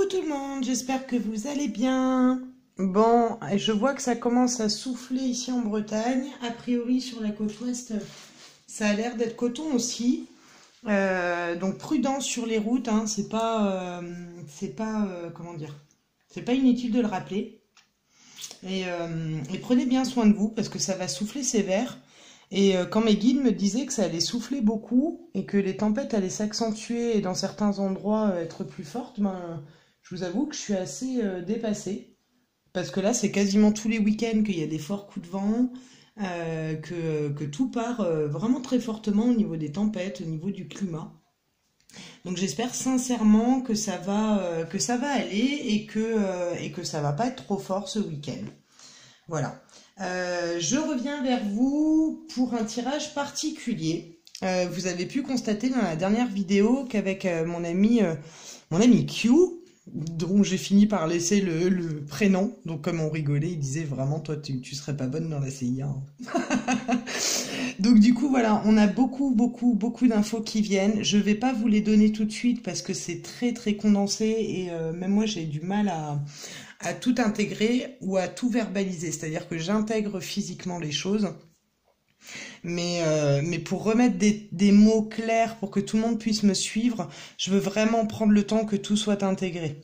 tout le monde, j'espère que vous allez bien. Bon, je vois que ça commence à souffler ici en Bretagne. A priori sur la côte ouest, ça a l'air d'être coton aussi. Donc prudence sur les routes, hein, comment dire, c'est pas inutile de le rappeler. Et prenez bien soin de vous parce que ça va souffler sévère. Et quand mes guides me disaient que ça allait souffler beaucoup et que les tempêtes allaient s'accentuer et dans certains endroits être plus fortes, ben, je vous avoue que je suis assez dépassée. Parce que là, c'est quasiment tous les week-ends qu'il y a des forts coups de vent, que tout part vraiment très fortement au niveau des tempêtes, au niveau du climat. Donc j'espère sincèrement que ça va aller et que ça va pas être trop fort ce week-end. Voilà. Je reviens vers vous pour un tirage particulier. Vous avez pu constater dans la dernière vidéo qu'avec mon ami Q, dont j'ai fini par laisser le prénom, donc comme on rigolait, il disait vraiment toi tu serais pas bonne dans la CIA. Hein. Donc du coup voilà, on a beaucoup d'infos qui viennent. Je vais pas vous les donner tout de suite parce que c'est très condensé et même moi j'ai du mal à tout intégrer ou à tout verbaliser. C'est-à-dire que j'intègre physiquement les choses. Mais pour remettre des mots clairs pour que tout le monde puisse me suivre, je veux vraiment prendre le temps que tout soit intégré.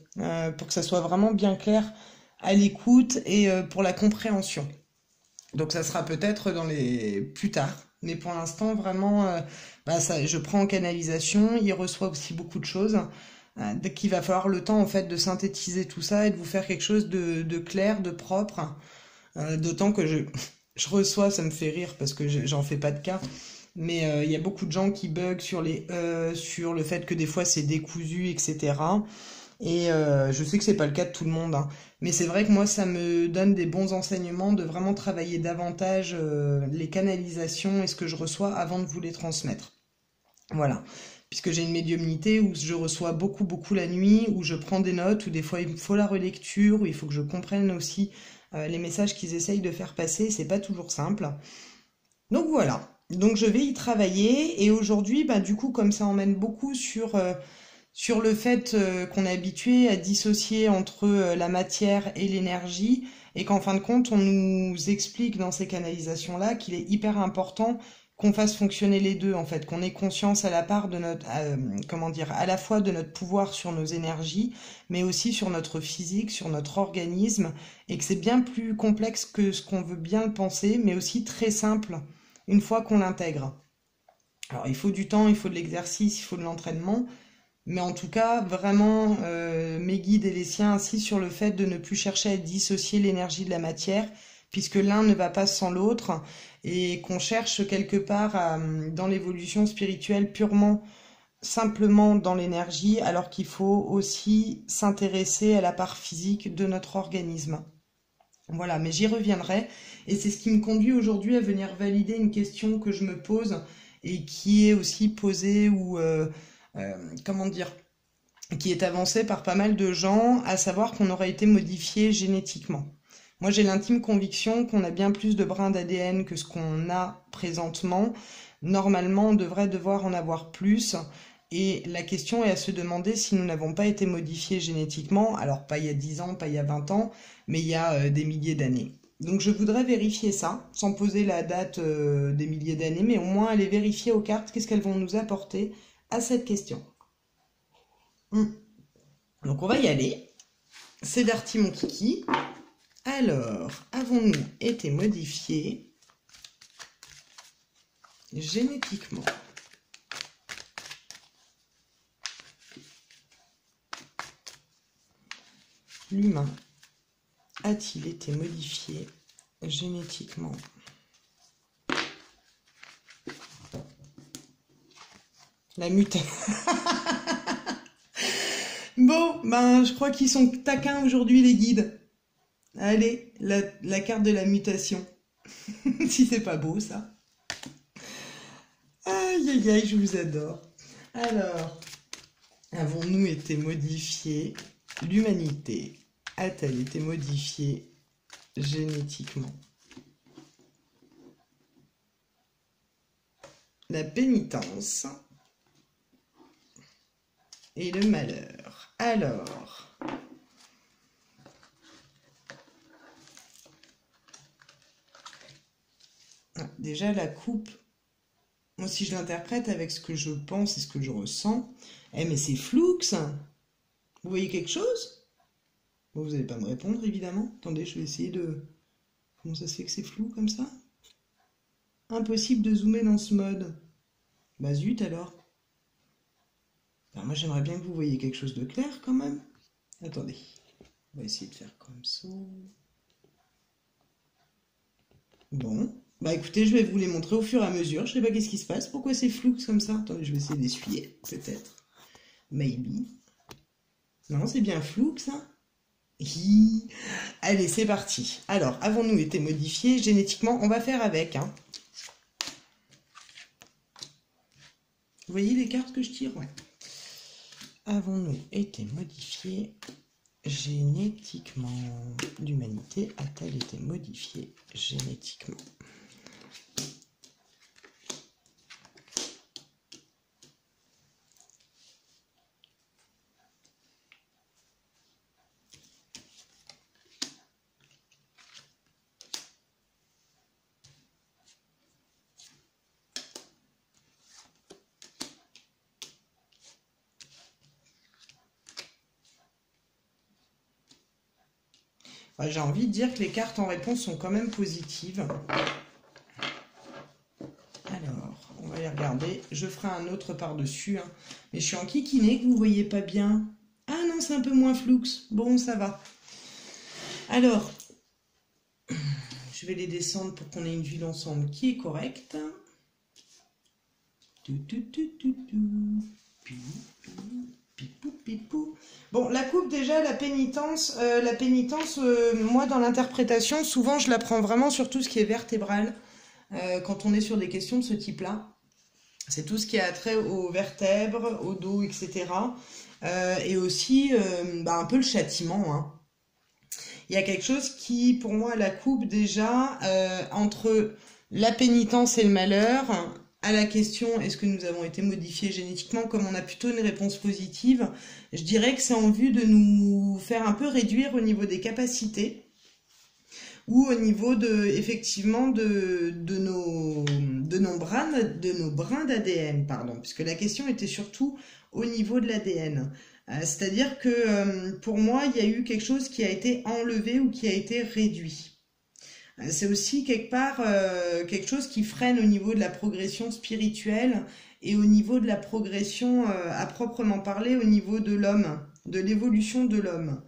Pour que ça soit vraiment bien clair à l'écoute et pour la compréhension. Donc ça sera peut-être plus tard. Mais pour l'instant, vraiment, je prends en canalisation. Il reçoit aussi beaucoup de choses. Qu'il va falloir le temps en fait de synthétiser tout ça et de vous faire quelque chose de clair, de propre. D'autant que je reçois, ça me fait rire parce que j'en fais pas de cas. Mais il y a beaucoup de gens qui bug sur sur le fait que des fois c'est décousu, etc. Et je sais que c'est pas le cas de tout le monde, hein. Mais c'est vrai que moi ça me donne des bons enseignements de vraiment travailler davantage les canalisations et ce que je reçois avant de vous les transmettre. Voilà. Puisque j'ai une médiumnité où je reçois beaucoup la nuit, où je prends des notes, où des fois il me faut la relecture, où il faut que je comprenne aussi les messages qu'ils essayent de faire passer, c'est pas toujours simple. Donc voilà, donc je vais y travailler, et aujourd'hui, du coup, comme ça emmène beaucoup sur le fait qu'on est habitué à dissocier entre la matière et l'énergie, et qu'en fin de compte, on nous explique dans ces canalisations-là qu'il est hyper important qu'on fasse fonctionner les deux, en fait, qu'on ait conscience à la part de à la fois de notre pouvoir sur nos énergies, mais aussi sur notre physique, sur notre organisme, et que c'est bien plus complexe que ce qu'on veut bien le penser, mais aussi très simple une fois qu'on l'intègre. Alors il faut du temps, il faut de l'exercice, il faut de l'entraînement, mais en tout cas, vraiment, mes guides et les siens insistent sur le fait de ne plus chercher à dissocier l'énergie de la matière, puisque l'un ne va pas sans l'autre, et qu'on cherche quelque part dans l'évolution spirituelle purement, simplement dans l'énergie, alors qu'il faut aussi s'intéresser à la part physique de notre organisme. Voilà, mais j'y reviendrai, et c'est ce qui me conduit aujourd'hui à venir valider une question que je me pose, et qui est aussi posée comment dire, qui est avancée par pas mal de gens, à savoir qu'on aurait été modifié génétiquement. Moi, j'ai l'intime conviction qu'on a bien plus de brins d'ADN que ce qu'on a présentement. Normalement, on devrait devoir en avoir plus. Et la question est à se demander si nous n'avons pas été modifiés génétiquement, alors pas il y a 10 ans, pas il y a 20 ans, mais il y a des milliers d'années. Donc je voudrais vérifier ça, sans poser la date des milliers d'années, mais au moins aller vérifier aux cartes qu'est-ce qu'elles vont nous apporter à cette question. Donc on va y aller. C'est Darty mon kiki. Alors, avons-nous été modifiés génétiquement? L'humain a-t-il été modifié génétiquement? La mutation. Bon, je crois qu'ils sont taquins aujourd'hui, les guides. Allez, la carte de la mutation. Si c'est pas beau, ça. Aïe, aïe, je vous adore. Alors, avons-nous été modifiés? L'humanité a-t-elle été modifiée génétiquement? La pénitence et le malheur. Alors, déjà la coupe, moi si je l'interprète avec ce que je pense et ce que je ressens, eh mais c'est flou que ça. Vous voyez quelque chose? Bon, vous n'allez pas me répondre évidemment. Attendez, je vais essayer de... Comment ça se fait que c'est flou comme ça? Impossible de zoomer dans ce mode. Bah zut alors. Alors moi j'aimerais bien que vous voyiez quelque chose de clair quand même. Attendez, on va essayer de faire comme ça. Bon, bah écoutez, je vais vous les montrer au fur et à mesure. Je sais pas qu'est-ce qui se passe. Pourquoi c'est flou comme ça? Attendez, je vais essayer d'essuyer, peut-être. Maybe. Non, c'est bien flou que ça. Hi. Allez, c'est parti. Alors, avons-nous été modifiés génétiquement? On va faire avec. Hein. Vous voyez les cartes que je tire? Ouais. Avons-nous été modifiés génétiquement? L'humanité a-t-elle été modifiée génétiquement? Ouais, j'ai envie de dire que les cartes en réponse sont quand même positives. Alors, on va les regarder. Je ferai un autre par-dessus. Hein. Mais je suis en kikiné que vous ne voyez pas bien. Ah non, c'est un peu moins flou. Bon, ça va. Alors, je vais les descendre pour qu'on ait une vue d'ensemble qui est correcte. Bon, la coupe déjà, la pénitence, moi dans l'interprétation, souvent je la prends vraiment sur tout ce qui est vertébral, quand on est sur des questions de ce type-là. C'est tout ce qui a trait aux vertèbres, au dos, etc. Et aussi un peu le châtiment. Hein. Il y a quelque chose qui, pour moi, la coupe déjà, entre la pénitence et le malheur, à la question est-ce que nous avons été modifiés génétiquement, comme on a plutôt une réponse positive, je dirais que c'est en vue de nous faire un peu réduire au niveau des capacités ou au niveau de effectivement de nos brins d'ADN, pardon, puisque la question était surtout au niveau de l'ADN. C'est-à-dire que pour moi, il y a eu quelque chose qui a été enlevé ou qui a été réduit. C'est aussi quelque part quelque chose qui freine au niveau de la progression spirituelle et au niveau de la progression à proprement parler au niveau de l'homme, de l'évolution de l'homme.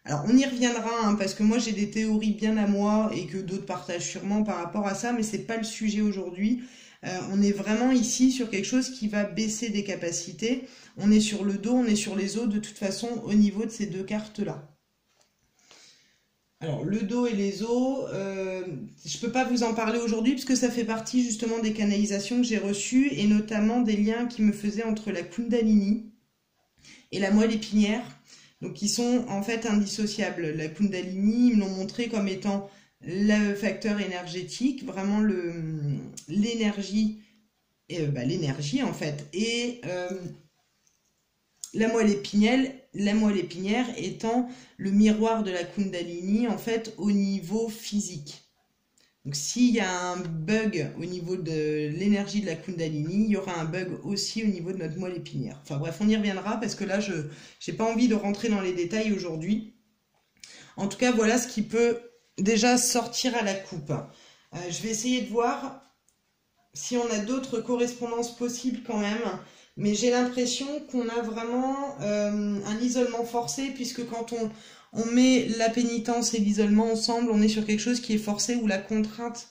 Alors on y reviendra hein, parce que moi j'ai des théories bien à moi et que d'autres partagent sûrement par rapport à ça, mais c'est pas le sujet aujourd'hui. On est vraiment ici sur quelque chose qui va baisser des capacités. On est sur le dos, on est sur les os de toute façon au niveau de ces deux cartes-là. Alors, le dos et les os, je ne peux pas vous en parler aujourd'hui puisque ça fait partie justement des canalisations que j'ai reçues et notamment des liens qui me faisaient entre la Kundalini et la moelle épinière. Donc, qui sont en fait indissociables. La Kundalini, ils me l'ont montré comme étant le facteur énergétique, vraiment l'énergie, l'énergie en fait. Et la moelle épinière étant le miroir de la Kundalini, en fait, au niveau physique. Donc, s'il y a un bug au niveau de l'énergie de la Kundalini, il y aura un bug aussi au niveau de notre moelle épinière. Enfin bref, on y reviendra parce que là, je n'ai pas envie de rentrer dans les détails aujourd'hui. En tout cas, voilà ce qui peut déjà sortir à la coupe. Je vais essayer de voir si on a d'autres correspondances possibles quand même. Mais j'ai l'impression qu'on a vraiment un isolement forcé, puisque quand on met la pénitence et l'isolement ensemble, on est sur quelque chose qui est forcé, ou la contrainte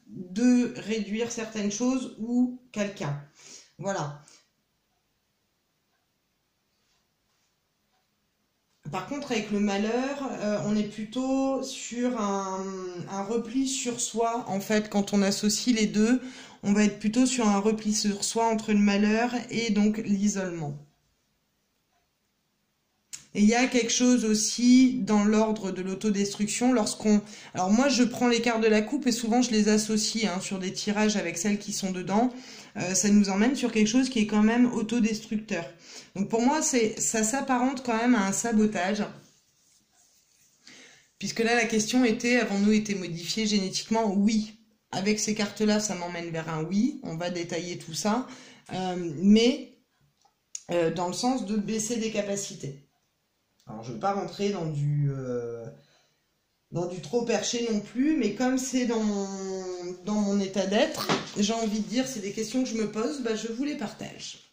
de réduire certaines choses ou quelqu'un. Voilà. Par contre, avec le malheur, on est plutôt sur un repli sur soi, en fait, quand on associe les deux. On va être plutôt sur un repli sur soi entre le malheur et donc l'isolement. Et il y a quelque chose aussi dans l'ordre de l'autodestruction lorsqu'on... Alors moi je prends les cartes de la coupe et souvent je les associe hein, sur des tirages avec celles qui sont dedans. Ça nous emmène sur quelque chose qui est quand même autodestructeur. Donc pour moi ça s'apparente quand même à un sabotage. Puisque là la question était, avons-nous été modifiés génétiquement? Oui. avec ces cartes-là, ça m'emmène vers un oui. On va détailler tout ça. Mais dans le sens de baisser des capacités. Alors, je ne veux pas rentrer dans du trop perché non plus, mais comme c'est dans mon état d'être, j'ai envie de dire, c'est des questions que je me pose, bah, je vous les partage.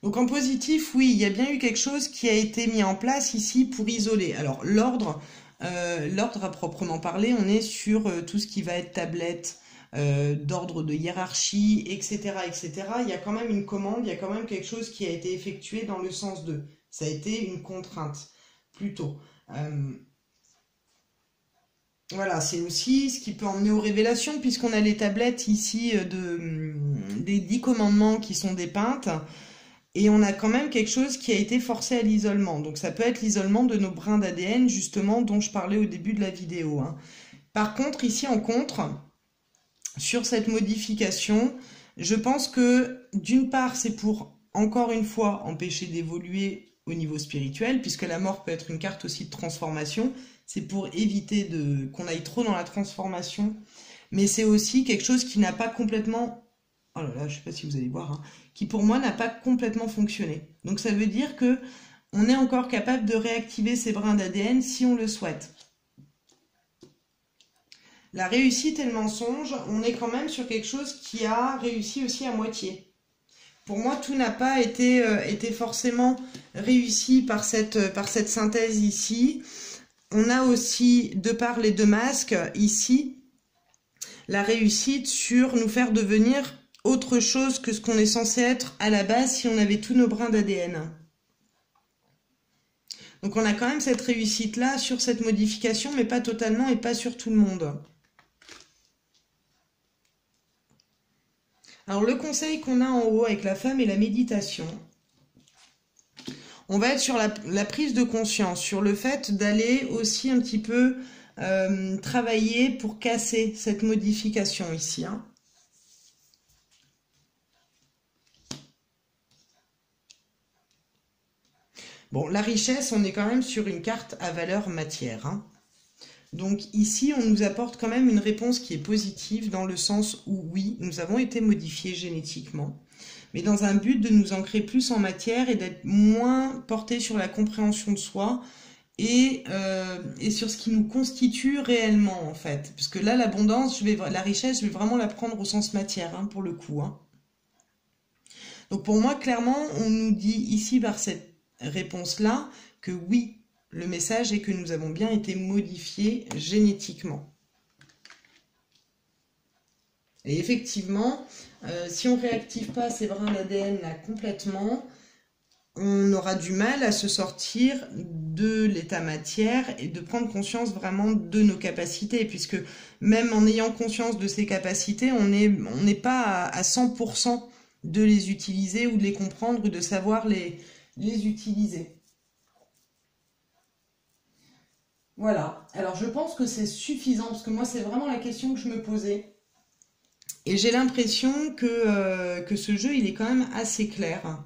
Donc en positif, oui, il y a bien eu quelque chose qui a été mis en place ici pour isoler. Alors l'ordre à proprement parler, on est sur tout ce qui va être tablette, d'ordre de hiérarchie, etc., etc. Il y a quand même une commande, il y a quand même quelque chose qui a été effectué dans le sens de. Ça a été une contrainte, plutôt. Voilà, c'est aussi ce qui peut emmener aux révélations, puisqu'on a les tablettes ici des 10 commandements qui sont dépeintes. Et on a quand même quelque chose qui a été forcé à l'isolement. Donc ça peut être l'isolement de nos brins d'ADN, justement, dont je parlais au début de la vidéo. Hein. Par contre, ici en contre, sur cette modification, je pense que d'une part, c'est pour, encore une fois, empêcher d'évoluer au niveau spirituel, puisque la mort peut être une carte aussi de transformation. C'est pour éviter qu'on aille trop dans la transformation. Mais c'est aussi quelque chose qui n'a pas complètement... Oh là là, je ne sais pas si vous allez voir, hein, qui pour moi n'a pas complètement fonctionné. Donc ça veut dire que on est encore capable de réactiver ces brins d'ADN si on le souhaite. La réussite et le mensonge, on est quand même sur quelque chose qui a réussi aussi à moitié. Pour moi, tout n'a pas été forcément réussi par cette synthèse ici. On a aussi, de par les deux masques, ici, la réussite sur nous faire devenir autre chose que ce qu'on est censé être à la base si on avait tous nos brins d'ADN. Donc on a quand même cette réussite-là sur cette modification, mais pas totalement et pas sur tout le monde. Alors le conseil qu'on a en haut avec la femme et la méditation, on va être sur la prise de conscience, sur le fait d'aller aussi un petit peu travailler pour casser cette modification ici, hein. Bon, la richesse, on est quand même sur une carte à valeur matière, hein. Donc ici, on nous apporte quand même une réponse qui est positive dans le sens où, oui, nous avons été modifiés génétiquement, mais dans un but de nous ancrer plus en matière et d'être moins portés sur la compréhension de soi et sur ce qui nous constitue réellement, en fait. Parce que là, l'abondance, la richesse, je vais vraiment la prendre au sens matière, hein, pour le coup, hein. Donc pour moi, clairement, on nous dit ici par cette réponse-là que oui, le message est que nous avons bien été modifiés génétiquement. Et effectivement, si on ne réactive pas ces brins d'ADN là complètement, on aura du mal à se sortir de l'état matière et de prendre conscience vraiment de nos capacités, puisque même en ayant conscience de ces capacités, on n'est pas à 100% de les utiliser ou de les comprendre ou de savoir les utiliser. Voilà, alors je pense que c'est suffisant, parce que moi c'est vraiment la question que je me posais. Et j'ai l'impression que ce jeu, il est quand même assez clair.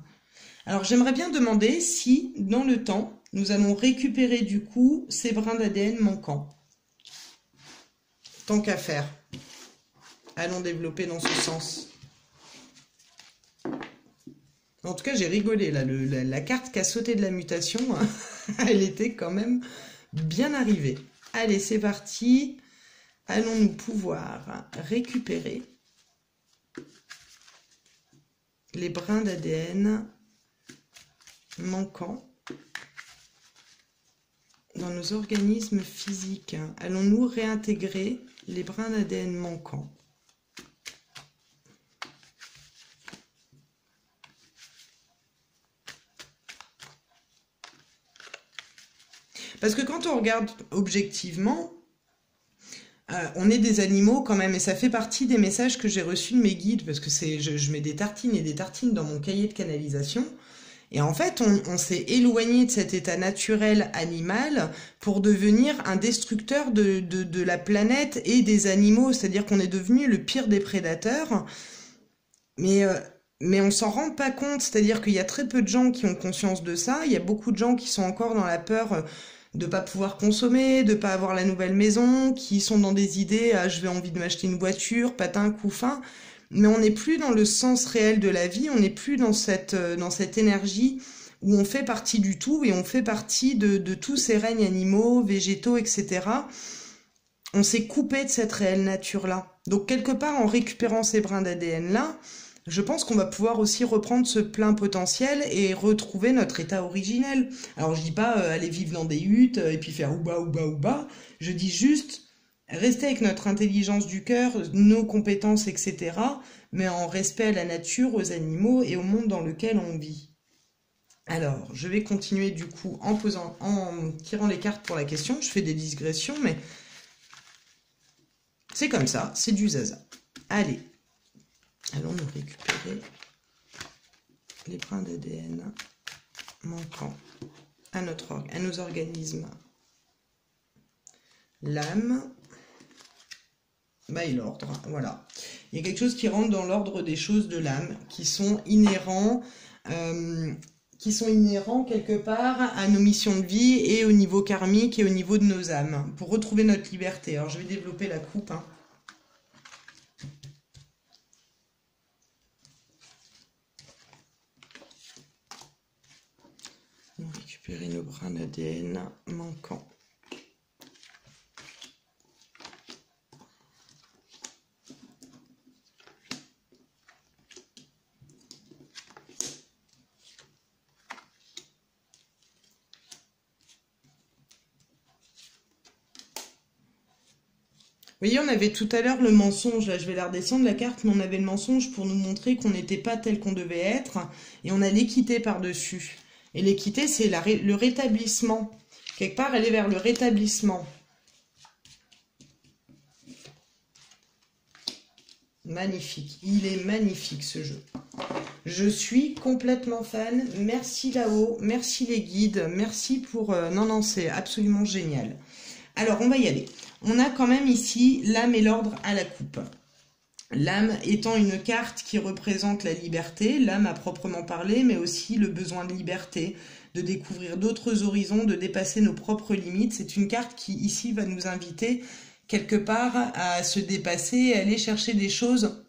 Alors j'aimerais bien demander si, dans le temps, nous allons récupérer du coup ces brins d'ADN manquants. Tant qu'à faire. Allons développer dans ce sens. En tout cas, j'ai rigolé, là. La carte qui a sauté de la mutation, elle était quand même bien arrivée. Allez, c'est parti. Allons-nous pouvoir récupérer les brins d'ADN manquants dans nos organismes physiques? Allons-nous réintégrer les brins d'ADN manquants? Parce que quand on regarde objectivement, on est des animaux quand même, et ça fait partie des messages que j'ai reçus de mes guides, parce que je mets des tartines et des tartines dans mon cahier de canalisation, et en fait, on s'est éloigné de cet état naturel animal pour devenir un destructeur de la planète et des animaux, c'est-à-dire qu'on est devenu le pire des prédateurs, mais on s'en rend pas compte, c'est-à-dire qu'il y a très peu de gens qui ont conscience de ça, il y a beaucoup de gens qui sont encore dans la peur de pas pouvoir consommer, de pas avoir la nouvelle maison, qui sont dans des idées, ah, je vais envie de m'acheter une voiture, patin, couffin, mais on n'est plus dans le sens réel de la vie, on n'est plus dans cette énergie où on fait partie du tout et on fait partie de tous ces règnes animaux, végétaux, etc. On s'est coupé de cette réelle nature-là. Donc quelque part, en récupérant ces brins d'ADN-là, je pense qu'on va pouvoir aussi reprendre ce plein potentiel et retrouver notre état originel. Alors je dis pas aller vivre dans des huttes et puis faire ouba ouba ouba. Je dis juste rester avec notre intelligence du cœur, nos compétences, etc. Mais en respect à la nature, aux animaux et au monde dans lequel on vit. Alors, je vais continuer du coup en tirant les cartes pour la question. Je fais des digressions, mais c'est comme ça, c'est du zaza. Allez. Allons nous récupérer les brins d'ADN manquants à nos organismes. L'âme, et l'ordre, voilà. Il y a quelque chose qui rentre dans l'ordre des choses de l'âme, qui sont inhérents quelque part à nos missions de vie et au niveau karmique et au niveau de nos âmes, pour retrouver notre liberté. Alors je vais développer la coupe, hein. Récupérer nos brins d'ADN manquants. Vous voyez, on avait tout à l'heure le mensonge, là je vais la redescendre la carte, mais on avait le mensonge pour nous montrer qu'on n'était pas tel qu'on devait être, et on a l'équité par-dessus. Et l'équité, c'est le rétablissement. Quelque part, aller vers le rétablissement. Magnifique. Il est magnifique, ce jeu. Je suis complètement fan. Merci là-haut. Merci les guides. Merci pour... Non, c'est absolument génial. Alors, on va y aller. On a quand même ici l'âme et l'ordre à la coupe. L'âme étant une carte qui représente la liberté, l'âme à proprement parler, mais aussi le besoin de liberté, de découvrir d'autres horizons, de dépasser nos propres limites. C'est une carte qui, ici, va nous inviter quelque part à se dépasser, à aller chercher des choses.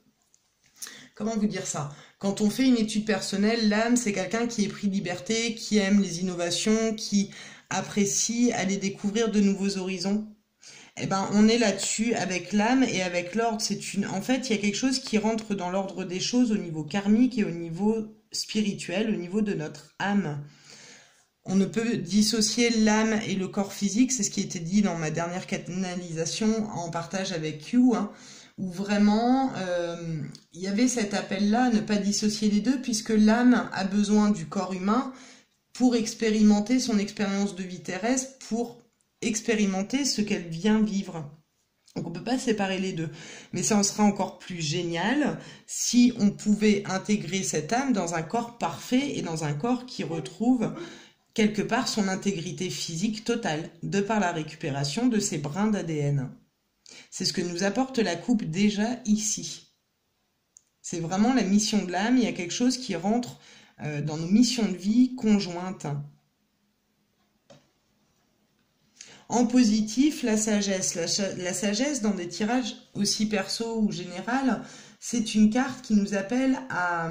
Comment vous dire ça? Quand on fait une étude personnelle, l'âme, c'est quelqu'un qui est pris de liberté, qui aime les innovations, qui apprécie aller découvrir de nouveaux horizons. Eh ben, on est là-dessus avec l'âme et avec l'ordre. En fait, il y a quelque chose qui rentre dans l'ordre des choses au niveau karmique et au niveau spirituel, au niveau de notre âme. On ne peut dissocier l'âme et le corps physique. C'est ce qui était dit dans ma dernière canalisation en partage avec You, hein, où vraiment, il y avait cet appel-là à ne pas dissocier les deux, puisque l'âme a besoin du corps humain pour expérimenter son expérience de vie terrestre, pour expérimenter ce qu'elle vient vivre. Donc on ne peut pas séparer les deux. Mais ça en serait encore plus génial si on pouvait intégrer cette âme dans un corps parfait et dans un corps qui retrouve quelque part son intégrité physique totale, de par la récupération de ces brins d'ADN. C'est ce que nous apporte la coupe déjà ici. C'est vraiment la mission de l'âme, il y a quelque chose qui rentre dans nos missions de vie conjointes. En positif, la sagesse. La sagesse, dans des tirages aussi perso ou général, c'est une carte qui nous appelle à,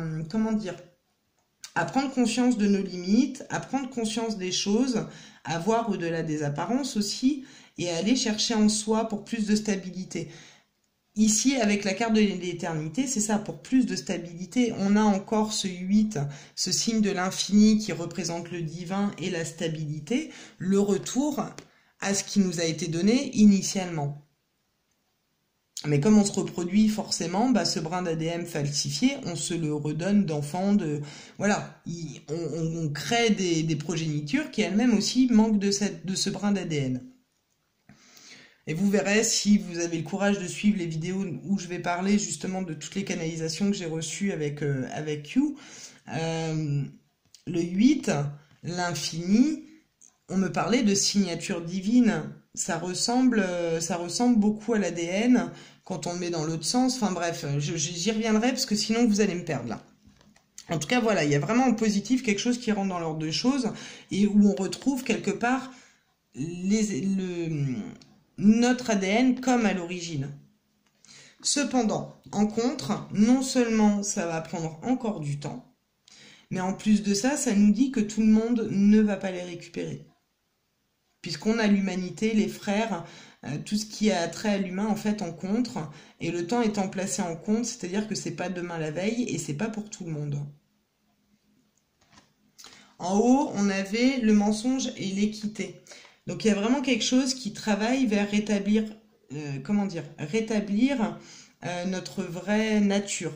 à prendre conscience de nos limites, à prendre conscience des choses, à voir au-delà des apparences aussi, et à aller chercher en soi pour plus de stabilité. Ici, avec la carte de l'éternité, c'est ça, pour plus de stabilité. On a encore ce 8, ce signe de l'infini qui représente le divin et la stabilité, le retour à ce qui nous a été donné initialement. Mais comme on se reproduit forcément, ce brin d'ADN falsifié, on se le redonne d'enfant, voilà, on crée des progénitures qui elles-mêmes aussi manquent de ce brin d'ADN. Et vous verrez, si vous avez le courage de suivre les vidéos où je vais parler justement de toutes les canalisations que j'ai reçues avec You, le 8, l'infini, on me parlait de signature divine. Ça ressemble beaucoup à l'ADN quand on le met dans l'autre sens. Enfin bref, j'y reviendrai parce que sinon vous allez me perdre là. En tout cas, voilà, il y a vraiment en positif quelque chose qui rentre dans l'ordre de choses et où on retrouve quelque part notre ADN comme à l'origine. Cependant, en contre, non seulement ça va prendre encore du temps, mais en plus de ça, ça nous dit que tout le monde ne va pas les récupérer. Puisqu'on a l'humanité, les frères, tout ce qui a trait à l'humain en fait en contre, et le temps étant placé en compte, c'est-à-dire que c'est pas demain la veille et c'est pas pour tout le monde. En haut, on avait le mensonge et l'équité. Donc il y a vraiment quelque chose qui travaille vers rétablir, rétablir notre vraie nature.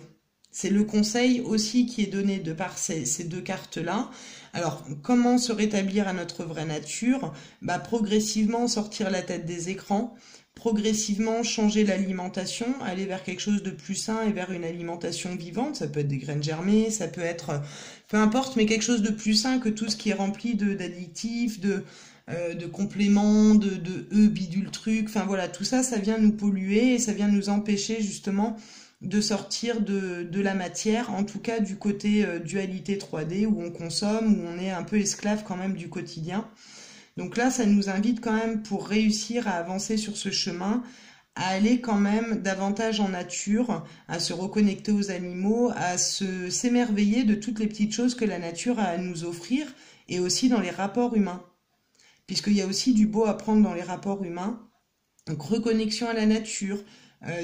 C'est le conseil aussi qui est donné de par ces deux cartes-là. Alors, comment se rétablir à notre vraie nature? Progressivement sortir la tête des écrans, progressivement changer l'alimentation, aller vers quelque chose de plus sain et vers une alimentation vivante. Ça peut être des graines germées, ça peut être, peu importe, mais quelque chose de plus sain que tout ce qui est rempli d'additifs, de compléments, de bidule truc. Enfin voilà, tout ça, ça vient nous polluer et ça vient nous empêcher justement de sortir de la matière, en tout cas du côté dualité 3D où on consomme, où on est un peu esclave quand même du quotidien. Donc là, ça nous invite quand même, pour réussir à avancer sur ce chemin, à aller quand même davantage en nature, à se reconnecter aux animaux, à s'émerveiller de toutes les petites choses que la nature a à nous offrir, et aussi dans les rapports humains. Puisqu'il y a aussi du beau à prendre dans les rapports humains. Donc reconnexion à la nature,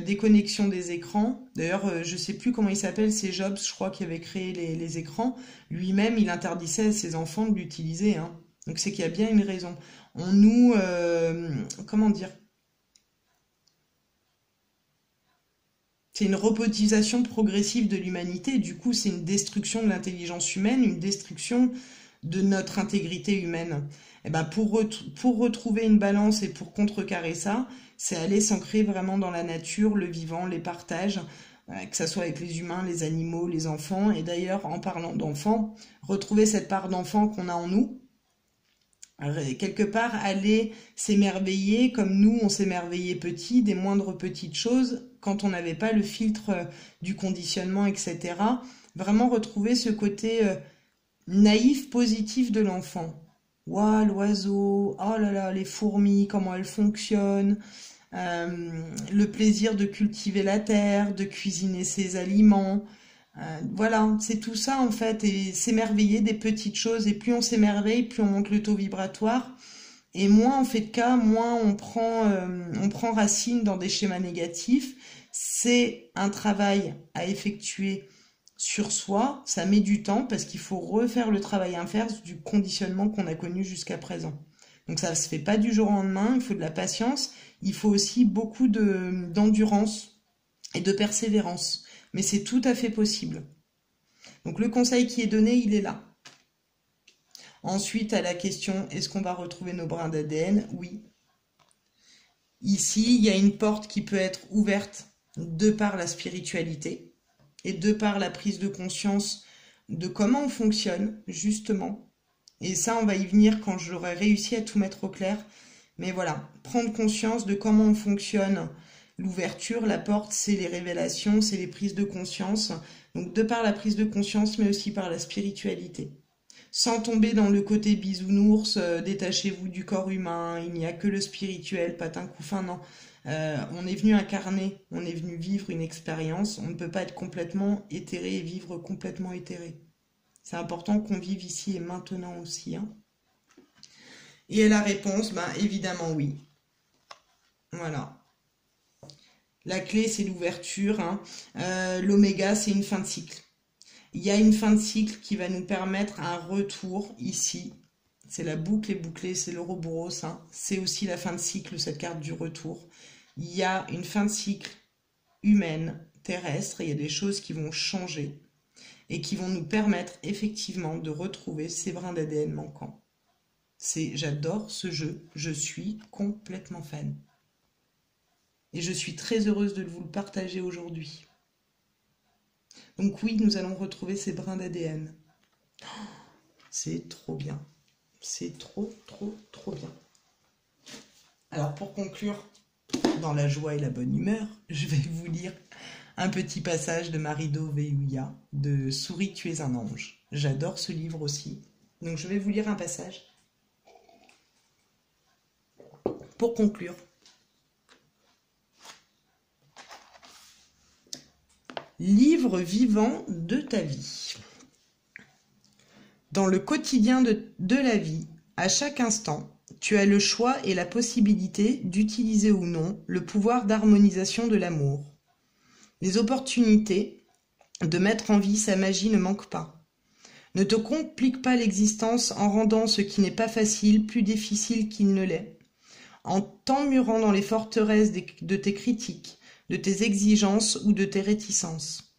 déconnexion des écrans. D'ailleurs, je sais plus comment il s'appelle, c'est Jobs, je crois, qui avait créé les écrans. Lui-même, il interdisait à ses enfants de l'utiliser. Hein. Donc c'est qu'il y a bien une raison. On nous... comment dire? C'est une robotisation progressive de l'humanité. Du coup, c'est une destruction de l'intelligence humaine, une destruction de notre intégrité humaine. Et pour retrouver une balance et pour contrecarrer ça, c'est aller s'ancrer vraiment dans la nature, le vivant, les partages, que ça soit avec les humains, les animaux, les enfants. Et d'ailleurs, en parlant d'enfants, retrouver cette part d'enfant qu'on a en nous, quelque part aller s'émerveiller comme nous on s'émerveillait petit des moindres petites choses quand on n'avait pas le filtre du conditionnement, etc. Vraiment retrouver ce côté naïf, positif de l'enfant. Waouh, l'oiseau, oh là là, les fourmis, comment elles fonctionnent, le plaisir de cultiver la terre, de cuisiner ses aliments. Voilà, c'est tout ça en fait, et s'émerveiller des petites choses, et plus on s'émerveille, plus on monte le taux vibratoire, et moins on fait de cas, moins on prend racine dans des schémas négatifs. C'est un travail à effectuer sur soi, ça met du temps, parce qu'il faut refaire le travail inverse du conditionnement qu'on a connu jusqu'à présent. Donc ça se fait pas du jour au lendemain, il faut de la patience, il faut aussi beaucoup d'endurance et de persévérance. Mais c'est tout à fait possible. Donc le conseil qui est donné, il est là. Ensuite, à la question, est-ce qu'on va retrouver nos brins d'ADN? Oui. Ici, il y a une porte qui peut être ouverte de par la spiritualité et de par la prise de conscience de comment on fonctionne, justement. Et ça, on va y venir quand j'aurai réussi à tout mettre au clair. Mais voilà, prendre conscience de comment on fonctionne. L'ouverture, la porte, c'est les révélations, c'est les prises de conscience. Donc de par la prise de conscience, mais aussi par la spiritualité. Sans tomber dans le côté bisounours, détachez-vous du corps humain, il n'y a que le spirituel, patin couffin, non. On est venu incarner, on est venu vivre une expérience, on ne peut pas être complètement éthéré et vivre complètement éthéré. C'est important qu'on vive ici et maintenant aussi. Hein. Et la réponse, évidemment oui. Voilà. La clé, c'est l'ouverture. Hein. L'oméga, c'est une fin de cycle. Il y a une fin de cycle qui va nous permettre un retour ici. C'est la boucle est bouclée, c'est l'Ouroboros. Hein. C'est aussi la fin de cycle, cette carte du retour. Il y a une fin de cycle humaine, terrestre, et il y a des choses qui vont changer et qui vont nous permettre effectivement de retrouver ces brins d'ADN manquants. J'adore ce jeu, je suis complètement fan. Et je suis très heureuse de vous le partager aujourd'hui. Donc oui, nous allons retrouver ces brins d'ADN. C'est trop bien. C'est trop, trop, trop bien. Alors pour conclure, dans la joie et la bonne humeur, je vais vous lire un petit passage de Marido Veuya, de Souris, tu es un ange. J'adore ce livre aussi. Donc je vais vous lire un passage. pour conclure. Livre vivant de ta vie. Dans le quotidien de la vie, à chaque instant, tu as le choix et la possibilité d'utiliser ou non le pouvoir d'harmonisation de l'amour. Les opportunités de mettre en vie sa magie ne manquent pas. Ne te complique pas l'existence en rendant ce qui n'est pas facile plus difficile qu'il ne l'est, en t'emmurant dans les forteresses de tes critiques, de tes exigences ou de tes réticences.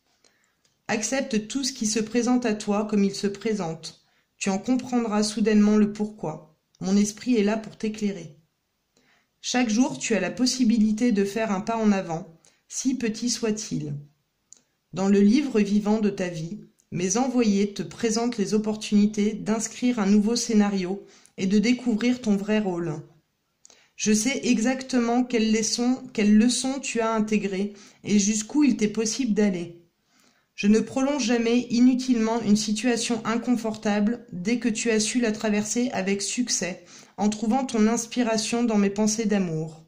Accepte tout ce qui se présente à toi comme il se présente. Tu en comprendras soudainement le pourquoi. Mon esprit est là pour t'éclairer. Chaque jour, tu as la possibilité de faire un pas en avant, si petit soit-il. Dans le livre vivant de ta vie, mes envoyés te présentent les opportunités d'inscrire un nouveau scénario et de découvrir ton vrai rôle. Je sais exactement quelles leçons tu as intégrées et jusqu'où il t'est possible d'aller. Je ne prolonge jamais inutilement une situation inconfortable dès que tu as su la traverser avec succès, en trouvant ton inspiration dans mes pensées d'amour.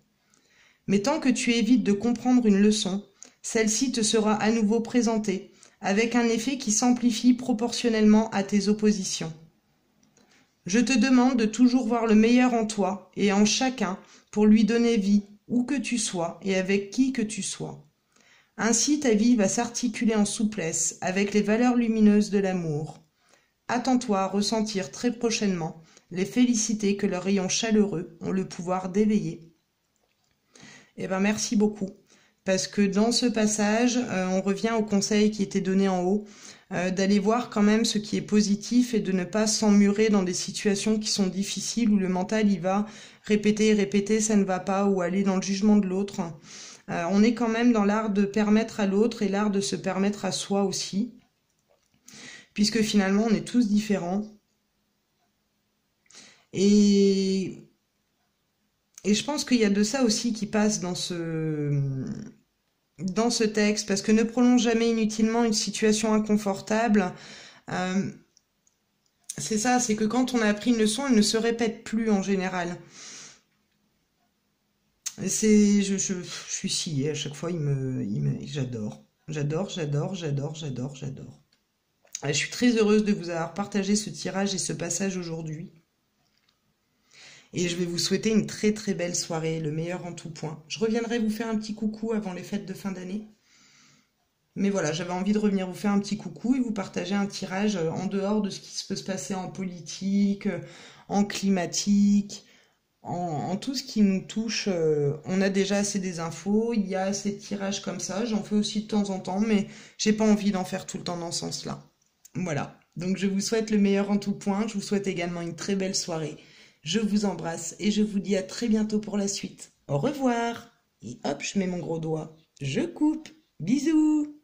Mais tant que tu évites de comprendre une leçon, celle-ci te sera à nouveau présentée, avec un effet qui s'amplifie proportionnellement à tes oppositions. Je te demande de toujours voir le meilleur en toi et en chacun pour lui donner vie, où que tu sois et avec qui que tu sois. Ainsi ta vie va s'articuler en souplesse avec les valeurs lumineuses de l'amour. Attends-toi à ressentir très prochainement les félicités que leurs rayons chaleureux ont le pouvoir d'éveiller. Eh bien, merci beaucoup. Parce que dans ce passage, on revient au conseil qui était donné en haut, d'aller voir quand même ce qui est positif et de ne pas s'emmurer dans des situations qui sont difficiles où le mental il va répéter, ça ne va pas, ou aller dans le jugement de l'autre. On est quand même dans l'art de permettre à l'autre et l'art de se permettre à soi aussi, puisque finalement on est tous différents. Et je pense qu'il y a de ça aussi qui passe dans ce texte, parce que ne prolonge jamais inutilement une situation inconfortable. C'est ça, c'est que quand on a appris une leçon, elle ne se répète plus en général. Je suis sciée à chaque fois, j'adore. J'adore. Je suis très heureuse de vous avoir partagé ce tirage et ce passage aujourd'hui. Et je vais vous souhaiter une très très belle soirée, le meilleur en tout point. Je reviendrai vous faire un petit coucou avant les fêtes de fin d'année. Mais voilà, j'avais envie de revenir vous faire un petit coucou et vous partager un tirage en dehors de ce qui peut se passer en politique, en climatique, en tout ce qui nous touche. On a déjà assez des infos, il y a assez de tirages comme ça, j'en fais aussi de temps en temps, mais j'ai pas envie d'en faire tout le temps dans ce sens-là. Voilà, donc je vous souhaite le meilleur en tout point, je vous souhaite également une très belle soirée. Je vous embrasse et je vous dis à très bientôt pour la suite. Au revoir. Et hop, je mets mon gros doigt. Je coupe. Bisous.